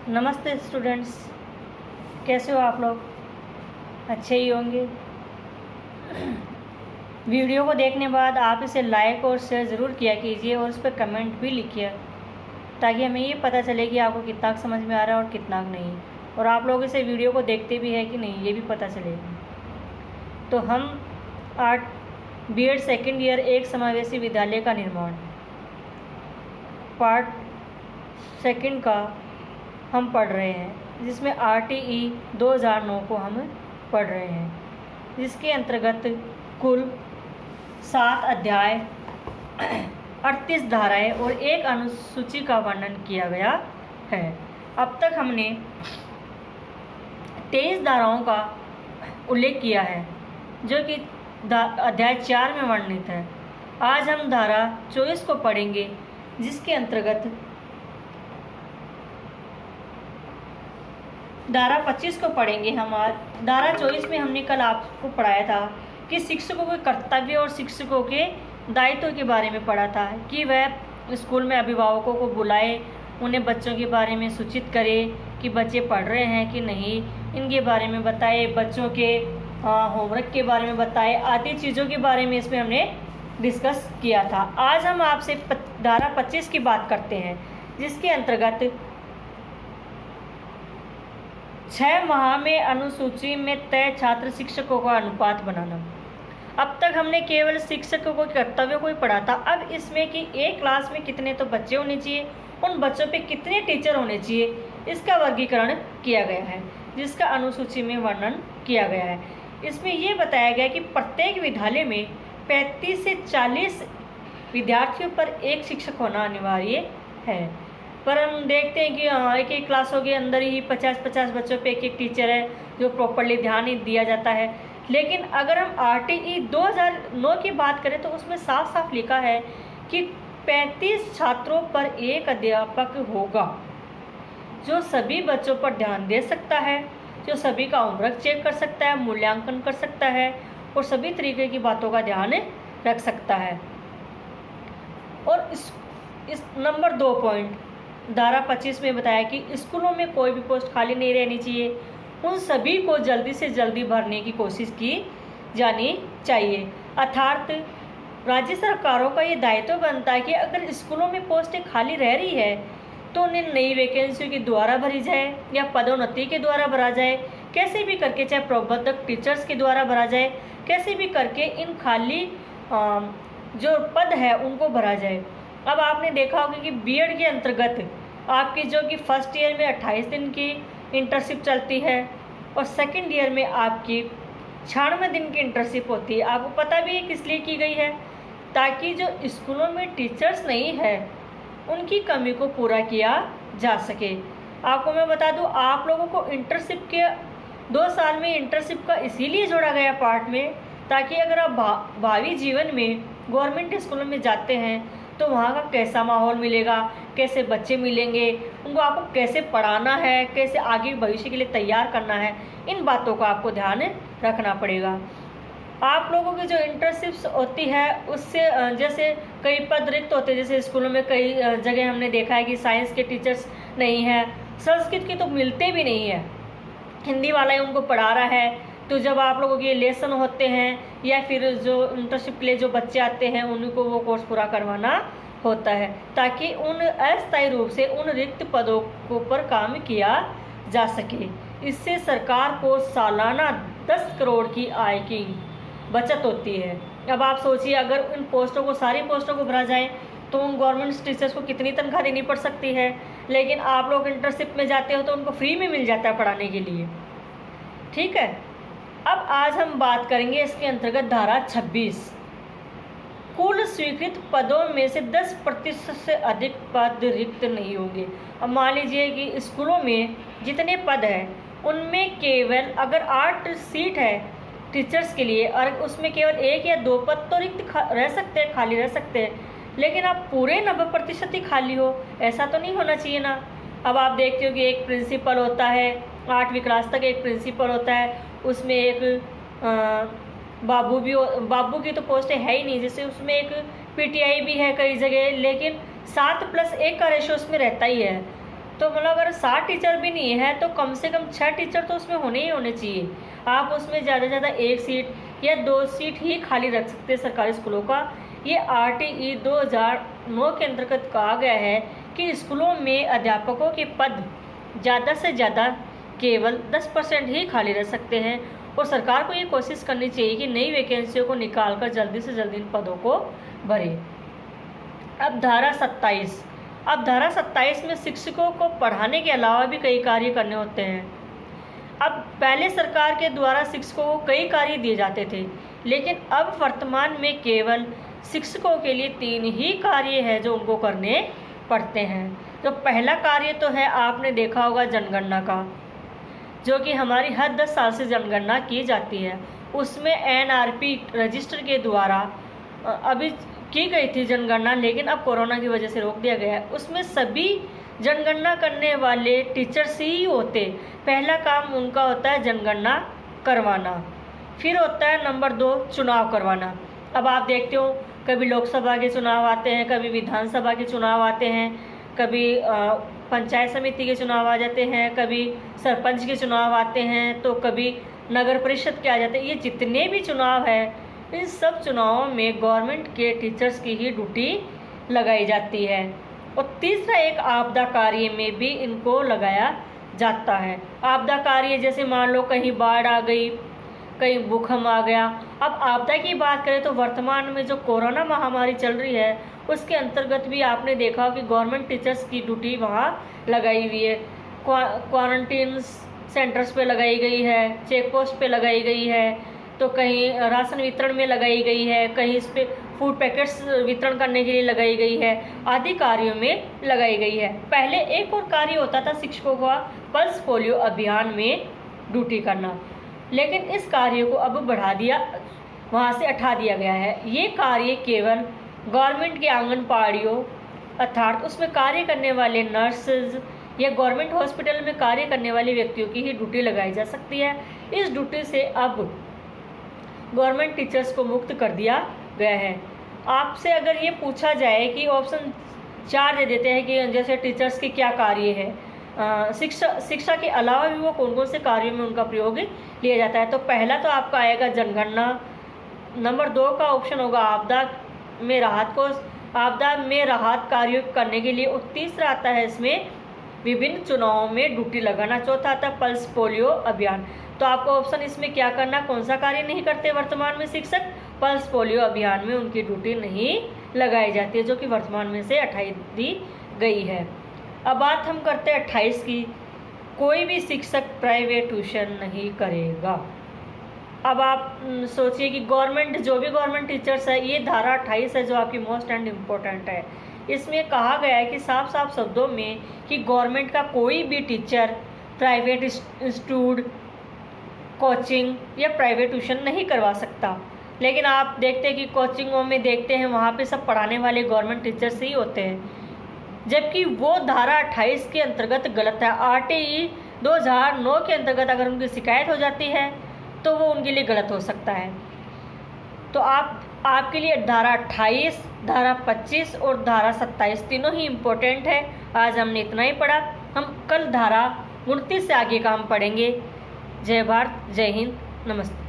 नमस्ते स्टूडेंट्स, कैसे हो आप लोग? अच्छे ही होंगे। वीडियो को देखने के बाद आप इसे लाइक और शेयर ज़रूर किया कीजिए और उस पर कमेंट भी लिखिए, ताकि हमें ये पता चले कि आपको कितना समझ में आ रहा है और कितना नहीं, और आप लोग इसे वीडियो को देखते भी हैं कि नहीं, ये भी पता चलेगा। तो हम आज बीएड सेकेंड ईयर एक समावेशी विद्यालय का निर्माण पार्ट सेकंड का हम पढ़ रहे हैं, जिसमें RTE 2009 को हम पढ़ रहे हैं, जिसके अंतर्गत कुल 7 अध्याय 38 धाराएं और एक अनुसूची का वर्णन किया गया है। अब तक हमने 23 धाराओं का उल्लेख किया है, जो कि अध्याय 4 में वर्णित है। आज हम धारा 24 को पढ़ेंगे, जिसके अंतर्गत धारा 25 को पढ़ेंगे। हम आज धारा 24 में हमने कल आपको पढ़ाया था कि शिक्षकों के कर्तव्य और शिक्षकों के दायित्व के बारे में पढ़ा था कि वह स्कूल में अभिभावकों को बुलाए, उन्हें बच्चों के बारे में सूचित करे कि बच्चे पढ़ रहे हैं कि नहीं, इनके बारे में बताए, बच्चों के होमवर्क के बारे में बताए, आदि चीज़ों के बारे में इसमें हमने डिस्कस किया था। आज हम आपसे धारा 25 की बात करते हैं, जिसके अंतर्गत 6 माह में अनुसूची में तय छात्र शिक्षकों का अनुपात बनाना। अब तक हमने केवल शिक्षकों को कर्तव्यों को ही पढ़ा था। अब इसमें कि एक क्लास में कितने तो बच्चे होने चाहिए, उन बच्चों पे कितने टीचर होने चाहिए, इसका वर्गीकरण किया गया है, जिसका अनुसूची में वर्णन किया गया है। इसमें यह बताया गया कि प्रत्येक विद्यालय में 35 से 40 विद्यार्थियों पर एक शिक्षक होना अनिवार्य है। पर हम देखते हैं कि एक क्लासों के अंदर ही 50-50 बच्चों पे एक टीचर है, जो प्रॉपर्ली ध्यान नहीं दिया जाता है। लेकिन अगर हम RTE 2009 की बात करें तो उसमें साफ साफ लिखा है कि 35 छात्रों पर एक अध्यापक होगा, जो सभी बच्चों पर ध्यान दे सकता है, जो सभी का होमवर्क चेक कर सकता है, मूल्यांकन कर सकता है और सभी तरीके की बातों का ध्यान रख सकता है। और इस नंबर 2 पॉइंट धारा 25 में बताया कि स्कूलों में कोई भी पोस्ट खाली नहीं रहनी चाहिए, उन सभी को जल्दी से जल्दी भरने की कोशिश की जानी चाहिए। अर्थात राज्य सरकारों का ये दायित्व बनता है कि अगर स्कूलों में पोस्टें खाली रह रही है तो उन्हें नई वैकेंसियों के द्वारा भरी जाए या पदोन्नति के द्वारा भरा जाए, कैसे भी करके, चाहे प्रबंधक टीचर्स के द्वारा भरा जाए, कैसे भी करके इन खाली जो पद है उनको भरा जाए। अब आपने देखा होगा कि बीएड के अंतर्गत आपकी जो कि फर्स्ट ईयर में 28 दिन की इंटर्नशिप चलती है और सेकंड ईयर में आपकी 96 दिन की इंटर्नशिप होती है। आपको पता भी है किस लिए की गई है, ताकि जो स्कूलों में टीचर्स नहीं है उनकी कमी को पूरा किया जा सके। आपको मैं बता दूं, आप लोगों को इंटर्नशिप के 2 साल में इंटर्नशिप का इसीलिए जोड़ा गया पार्ट में, ताकि अगर आप भावी जीवन में गवर्नमेंट स्कूलों में जाते हैं तो वहाँ का कैसा माहौल मिलेगा, कैसे बच्चे मिलेंगे, उनको आपको कैसे पढ़ाना है, कैसे आगे भविष्य के लिए तैयार करना है, इन बातों का आपको ध्यान रखना पड़ेगा। आप लोगों की जो इंटर्नशिप्स होती है उससे जैसे कई पद रिक्त होते हैं, जैसे स्कूलों में कई जगह हमने देखा है कि साइंस के टीचर्स नहीं है, संस्कृत के तो मिलते भी नहीं है, हिंदी वाला ही उनको पढ़ा रहा है। तो जब आप लोगों के लेसन होते हैं या फिर जो इंटर्नशिप के लिए जो बच्चे आते हैं उनको वो कोर्स पूरा करवाना होता है, ताकि उन अस्थायी रूप से उन रिक्त पदों को पर काम किया जा सके। इससे सरकार को सालाना 10 करोड़ की आय की बचत होती है। अब आप सोचिए, अगर इन पोस्टों को, सारी पोस्टों को भरा जाए तो उन गवर्नमेंट टीचर्स को कितनी तनख्वाह देनी पड़ सकती है। लेकिन आप लोग इंटर्नशिप में जाते हो तो उनको फ्री में मिल जाता है पढ़ाने के लिए। ठीक है, अब आज हम बात करेंगे इसके अंतर्गत धारा 26। कुल स्वीकृत पदों में से 10% से अधिक पद रिक्त नहीं होंगे। अब मान लीजिए कि स्कूलों में जितने पद हैं उनमें केवल अगर 8 सीट है टीचर्स के लिए और उसमें केवल 1 या 2 पद तो रिक्त रह सकते हैं, खाली रह सकते हैं, लेकिन अब पूरे 90% ही खाली हो, ऐसा तो नहीं होना चाहिए ना। अब आप देखते हो कि एक प्रिंसिपल होता है, 8वीं क्लास तक एक प्रिंसिपल होता है, उसमें एक बाबू की तो पोस्ट है ही नहीं, जैसे उसमें एक PTI भी है कई जगह, लेकिन 7+1 का रेशो उसमें रहता ही है। तो मतलब अगर 60 टीचर भी नहीं है तो कम से कम 6 टीचर तो उसमें होने ही होने चाहिए। आप उसमें ज़्यादा से ज़्यादा 1 सीट या 2 सीट ही खाली रख सकते हैं सरकारी स्कूलों का। ये RTE 2009 के अंतर्गत कहा गया है कि स्कूलों में अध्यापकों के पद ज़्यादा से ज़्यादा केवल 10% ही खाली रह सकते हैं और सरकार को ये कोशिश करनी चाहिए कि नई वैकेंसियों को निकालकर जल्दी से जल्दी इन पदों को भरे। अब धारा 27 में शिक्षकों को पढ़ाने के अलावा भी कई कार्य करने होते हैं। अब पहले सरकार के द्वारा शिक्षकों को कई कार्य दिए जाते थे, लेकिन अब वर्तमान में केवल शिक्षकों के लिए 3 ही कार्य है जो उनको करने पड़ते हैं। तो पहला कार्य तो है, आपने देखा होगा, जनगणना का, जो कि हमारी हर 10 साल से जनगणना की जाती है। उसमें NRP रजिस्टर के द्वारा अभी की गई थी जनगणना, लेकिन अब कोरोना की वजह से रोक दिया गया है। उसमें सभी जनगणना करने वाले टीचर्स ही होते। पहला काम उनका होता है जनगणना करवाना, फिर होता है नंबर 2 चुनाव करवाना। अब आप देखते हो कभी लोकसभा के चुनाव आते हैं, कभी विधानसभा के चुनाव आते हैं, कभी पंचायत समिति के चुनाव आ जाते हैं, कभी सरपंच के चुनाव आते हैं, तो कभी नगर परिषद के आ जाते हैं। ये जितने भी चुनाव है, इन सब चुनावों में गवर्नमेंट के टीचर्स की ही ड्यूटी लगाई जाती है। और तीसरा एक आपदा कार्य में भी इनको लगाया जाता है। आपदा कार्य जैसे मान लो कहीं बाढ़ आ गई, कहीं भूकंप आ गया। अब आपदा की बात करें तो वर्तमान में जो कोरोना महामारी चल रही है उसके अंतर्गत भी आपने देखा हो कि गवर्नमेंट टीचर्स की ड्यूटी वहाँ लगाई हुई है। क्वारंटीन सेंटर्स पे लगाई गई है, चेक पोस्ट पे लगाई गई है, तो कहीं राशन वितरण में लगाई गई है, कहीं इस पे फूड पैकेट्स वितरण करने के लिए लगाई गई है, आदि कार्यों में लगाई गई है। पहले एक और कार्य होता था शिक्षकों का पल्स पोलियो अभियान में ड्यूटी करना, लेकिन इस कार्य को अब बढ़ा दिया, वहाँ से हटा दिया गया है। ये कार्य केवल गवर्नमेंट के आंगनबाड़ियों अर्थात उसमें कार्य करने वाले नर्सेज या गवर्नमेंट हॉस्पिटल में कार्य करने वाले व्यक्तियों की ही ड्यूटी लगाई जा सकती है। इस ड्यूटी से अब गवर्नमेंट टीचर्स को मुक्त कर दिया गया है। आपसे अगर ये पूछा जाए कि ऑप्शन 4 दे देते हैं कि जैसे टीचर्स के क्या कार्य है, शिक्षा के अलावा भी वो कौन कौन से कार्यों में उनका प्रयोग लिया जाता है, तो पहला तो आपका आएगा जनगणना, नंबर 2 का ऑप्शन होगा आपदा में राहत कार्य करने के लिए, और तीसरा आता है इसमें विभिन्न चुनावों में ड्यूटी लगाना, चौथा आता है पल्स पोलियो अभियान। तो आपको ऑप्शन इसमें क्या करना, कौन सा कार्य नहीं करते वर्तमान में शिक्षक, पल्स पोलियो अभियान में उनकी ड्यूटी नहीं लगाई जाती है, जो कि वर्तमान में से हटाई दी गई है। अब बात हम करते हैं 28 की, कोई भी शिक्षक प्राइवेट ट्यूशन नहीं करेगा। अब आप सोचिए कि गवर्नमेंट जो भी गवर्नमेंट टीचर्स है, ये धारा 28 है जो आपकी मोस्ट एंड इम्पोर्टेंट है। इसमें कहा गया है कि साफ साफ शब्दों में कि गवर्नमेंट का कोई भी टीचर प्राइवेट इंस्टीट्यूट, कोचिंग या प्राइवेट ट्यूशन नहीं करवा सकता। लेकिन आप देखते हैं कि कोचिंगों में देखते हैं वहाँ पे सब पढ़ाने वाले गवर्नमेंट टीचर्स ही होते हैं, जबकि वो धारा 28 के अंतर्गत गलत है। RTE 2009 के अंतर्गत अगर उनकी शिकायत हो जाती है तो वो उनके लिए गलत हो सकता है। तो आपके लिए धारा 28, धारा 25 और धारा 27 तीनों ही इम्पोर्टेंट है। आज हमने इतना ही पढ़ा, हम कल धारा 29 से आगे का हम पढ़ेंगे। जय भारत, जय हिंद, नमस्ते।